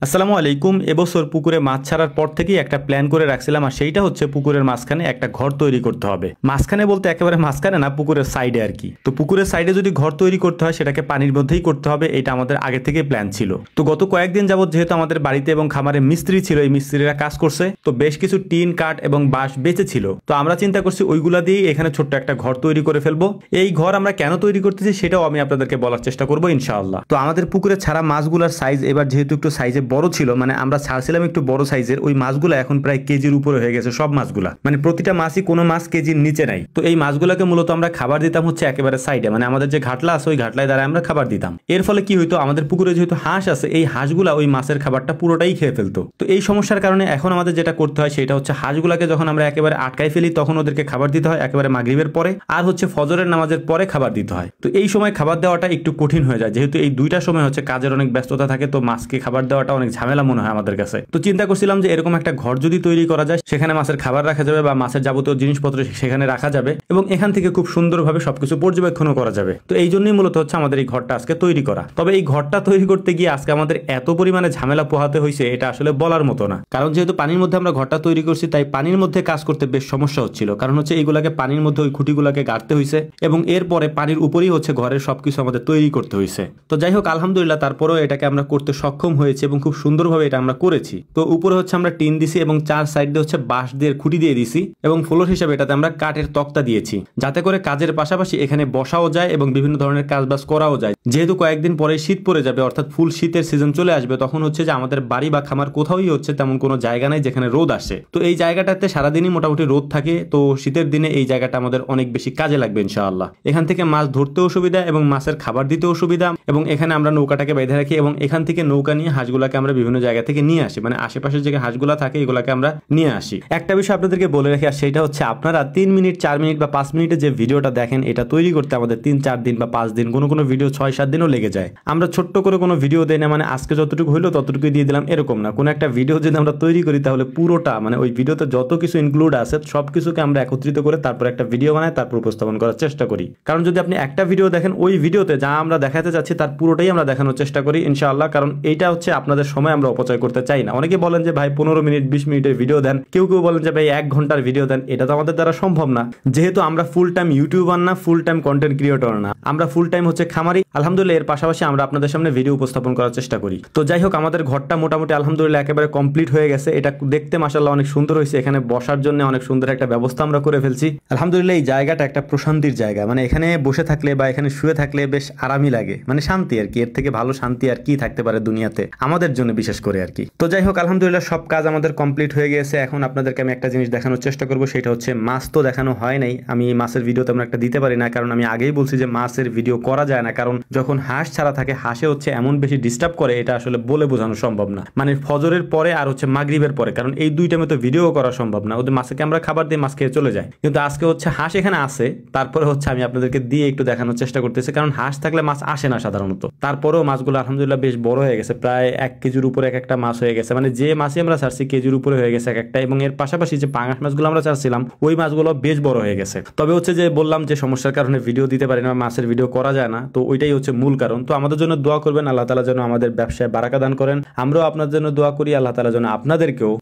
আসসালামু আলাইকুম। এবছর পুকুরে মাছ ছাড়ার পর থেকেই একটা প্ল্যান করে রাখছিলাম, আর সেইটা হচ্ছে পুকুরের মাঝখানে একটা ঘর তৈরি করতে হবে। মাঝখানে বলতে একেবারে মাঝখানে না, পুকুরের সাইডে আর কি। তো পুকুরের সাইডে যদি ঘর তৈরি করতে হয় সেটাকে পানির মধ্যেই করতে হবে, এটা আমাদের আগে থেকে প্ল্যান ছিল। তো গত কয়েকদিন যাবত যেহেতু আমাদের বাড়িতে এবং খামারে মিস্ত্রি ছিল, এই মিস্ত্রিরা কাজ করছে, তো বেশ কিছু টিন, কাঠ এবং বাঁশ বেঁচে ছিল। তো আমরা চিন্তা করছি ওইগুলা দিয়ে এখানে ছোট্ট একটা ঘর তৈরি করে ফেলবো। এই ঘর আমরা কেন তৈরি করতেছি সেটাও আমি আপনাদেরকে বলার চেষ্টা করবো ইনশাআল্লাহ। তো আমাদের পুকুরে ছাড়া মাছগুলোর সাইজ এবার যেহেতু একটু সাইজে বড় ছিল, মানে আমরা ছাড়ছিলাম একটু বড় সাইজের, ওই মাছগুলো এখন প্রায় কেজির উপরে হয়ে গেছে। সব মাছগুলা মানে প্রতিটা মাছই কোনো মাছ কেজির নিচে নাই। তো এই মাছগুলোকে মূলত আমরা খাবার দিতাম হচ্ছে একেবারে সাইডে, মানে আমাদের যে ঘাটলা আছে ওই ঘাটলায় দ্বারা আমরা খাবার দিতাম। এর ফলে কি হইতো, আমাদের পুকুরে যেহেতু হাঁস আছে, এই হাঁসগুলা ওই মাছের খাবারটা পুরোটাই খেয়ে ফেলতো। তো এই সমস্যার কারণে এখন আমাদের যেটা করতে হয় সেটা হচ্ছে হাঁসগুলাকে যখন আমরা একেবারে আটকাই ফেলি তখন ওদেরকে খাবার দিতে হয় একেবারে মাগরিবের পরে, আর হচ্ছে ফজরের নামাজের পরে খাবার দিতে হয়। তো এই সময় খাবার দেওয়াটা একটু কঠিন হয়ে যায়, যেহেতু এই দুইটা সময় হচ্ছে কাজের অনেক ব্যস্ততা থাকে, তো মাছকে খাবার দেওয়াটা অনেক ঝামেলা মনে হয় আমাদের কাছে। তো চিন্তা করছিলাম যে এরকম একটা ঘর যদি তৈরি করা যায়, সেখানে মাছের খাবার রাখা যাবে বা মাছের যাবতীয় জিনিসপত্র সেখানে রাখা যাবে এবং এখান থেকে খুব সুন্দরভাবে সবকিছু পর্যবেক্ষণও করা যাবে। তো এই জন্যই মূলত হচ্ছে আমাদের এই ঘরটা আজকে তৈরি করা। তবে এই ঘরটা তৈরি করতে গিয়ে আজকে আমাদের এত পরিমাণে ঝামেলা পোহাতে হয়েছে, এটা আসলে বলার মতো না। কারণ যেহেতু পানির মধ্যে আমরা ঘরটা তৈরি করছি, তাই পানির মধ্যে কাজ করতে বেশ সমস্যা হচ্ছিল। কারণ হচ্ছে এইগুলাকে পানির মধ্যে ওই খুঁটিগুলাকে গাড়তে হয়েছে এবং এরপরে পানির উপরেই হচ্ছে ঘরের সবকিছু আমাদের তৈরি করতে হয়েছে। তো যাই হোক, আলহামদুলিল্লাহ তারপরেও এটাকে আমরা করতে সক্ষম হয়েছে এবং খুব সুন্দরভাবে এটা আমরা করেছি। তো উপরে হচ্ছে আমরা টিন দিছি এবং চার সাইড দিয়ে হচ্ছে বাঁশ দিয়ে খুঁটি দিয়ে দিছি এবং ফ্লোর হিসেবে এটাতে আমরা কাঠের তক্তা দিয়েছি, যাতে করে কাজের পাশাপাশি এখানে বসাও যায় এবং বিভিন্ন ধরনের কাজবাজ করাও যায়। যেহেতু কয়েকদিন পরে শীত পড়ে যাবে, অর্থাৎ ফুল শীতের সিজন চলে আসবে, তখন হচ্ছে যে আমাদের বাড়ি বা খামার কোথাওই হচ্ছে তেমন কোনো জায়গা নাই যেখানে রোদ আসে। তো এই জায়গাটাতে সারাদিনই মোটামুটি রোদ থাকে, তো শীতের দিনে এই জায়গাটা আমাদের অনেক বেশি কাজে লাগবে ইনশাআল্লাহ। এখান থেকে মাছ ধরতেও সুবিধা এবং মাছের খাবার দিতেও সুবিধা, এবং এখানে আমরা নৌকাটাকে বেঁধে রাখি এবং এখান থেকে নৌকা নিয়ে হাঁসগুলাকে আমরা বিভিন্ন জায়গা থেকে নিয়ে আসি, মানে আশেপাশের যে হাঁসগুলা থাকে এগুলাকে আমরা নিয়ে আসি। একটা বিষয় আপনাদেরকে বলে রাখি, আর সেটা হচ্ছে আপনারা 3 মিনিট, 4 মিনিট বা 5 মিনিটে যে ভিডিওটা দেখেন, এটা তৈরি করতে আমাদের 3-4 দিন বা 5 দিন, কোনো ভিডিও 6-7 দিনও লেগে যায়। আমরা ছোট্ট করে কোনো ভিডিও দেই না, মানে আজকে যতটুকু হইলো ততটুকু দিয়ে দিলাম এরকম না। কোনো একটা ভিডিও যদি আমরা তৈরি করি তাহলে পুরোটা, মানে ওই ভিডিওতে যত কিছু ইনক্লুড আছে সব কিছুকে আমরা একত্রিত করে তারপর একটা ভিডিও বানাই, তারপর উপস্থাপন করার চেষ্টা করি। কারণ যদি আপনি একটা ভিডিও দেখেন, ওই ভিডিওতে যা আমরা দেখাতে যাচ্ছি তার পুরোটাই আমরা দেখানোর চেষ্টা করি ইনশাআল্লাহ। কারণ এইটা হচ্ছে আপনাদের সময় আমরা অপচয় করতে চাই না। অনেকে বলেন যে ভাই 15 মিনিট 20 মিনিটের ভিডিও দেন, কেউ বলেন যে ভাই 1 ঘন্টার ভিডিও দেন। এটা তো আমাদের দ্বারা সম্ভব না, যেহেতু আমরা ফুল টাইম ইউটিউবার না, ফুল টাইম কন্টেন্ট ক্রিয়েটর না, আমরা ফুল টাইম হচ্ছে খামারি। আলহামদুলিল্লাহ এর পাশাপাশি আমরা আপনাদের সামনে ভিডিও উপস্থাপন করার চেষ্টা করি। তো যাই হোক, আমাদের ঘরটা মোটামুটি আলহামদুলিল্লাহ একেবারে কমপ্লিট হয়ে গেছে। এটা দেখতে মাশাআল্লাহ অনেক সুন্দর হয়েছে। এখানে বসার জন্য অনেক সুন্দর একটা ব্যবস্থা আমরা করে ফেলছি। আলহামদুলিল্লাহ এই জায়গাটা একটা প্রশান্তির জায়গা, মানে এখানে বসে থাকলে বা এখানে শুয়ে থাকলে বেশ আরামই লাগে, মানে শান্তি আর কি। এর থেকে ভালো শান্তি আর কি থাকতে পারে দুনিয়াতে, আমাদের জন্য বিশেষ করে আর কি। তো যাই হোক, আলহামদুলিল্লাহ সব কাজ আমাদের কমপ্লিট হয়ে গেছে। এখন আপনাদেরকে আমি একটা জিনিস দেখানোর চেষ্টা করবো, সেটা হচ্ছে মাছ তো দেখানো হয় নাই। আমি মাছের ভিডিও তেমন একটা দিতে পারি না, কারণ আমি আগেই বলছি যে মাছের ভিডিও করা যায় না। কারণ যখন হাঁস ছাড়া থাকে, হাঁসে হচ্ছে এমন বেশি ডিস্টার্ব করে, এটা আসলে বলে বোঝানো সম্ভব না। মানে ফজরের পরে আর হচ্ছে মাগরিবের পরে, কারণ এই দুই টাইমে তো ভিডিও করা সম্ভব না। ওদের মাছকে আমরা খাবার দিয়ে মাছ খেয়ে চলে যায়, কিন্তু আজকে হচ্ছে হাঁস এখানে আসে, তারপরে হচ্ছে আমি আপনাদেরকে দিয়ে একটু দেখানোর চেষ্টা করতেছি। কারণ হাঁস থাকলে মাছ আসে না সাধারণত। তারপরেও মাছগুলো আলহামদুলিল্লাহ বেশ বড় হয়ে গেছে, প্রায় 1 কেজির উপরে এক একটা মাছ হয়ে গেছে। মানে যে মাছই আমরা ছাড়ছি কেজির উপরে হয়ে গেছে এক একটা, এবং এর পাশাপাশি যে পাঙাশ মাছগুলো আমরা চাচ্ছিলাম ওই মাছগুলো বেশ বড় হয়ে গেছে। তবে হচ্ছে যে বললাম যে সমস্যার কারণে ভিডিও দিতে পারি না, মাছের ভিডিও করা যায় না, তো ওইটাই হচ্ছে মূল কারণ। তো আমাদের জন্য দোয়া করবেন, আল্লাহ তাআলা যেন আমাদের ব্যবসায় বারাকা দান করেন। আমরাও আপনার জন্য দোয়া করি, আল্লাহ তাআলা যেন আপনাদেরকেও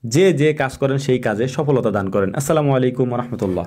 যে কাজ করেন সেই কাজে সফলতা দান করেন। আসসালামু আলাইকুম ওয়া রাহমাতুল্লাহ।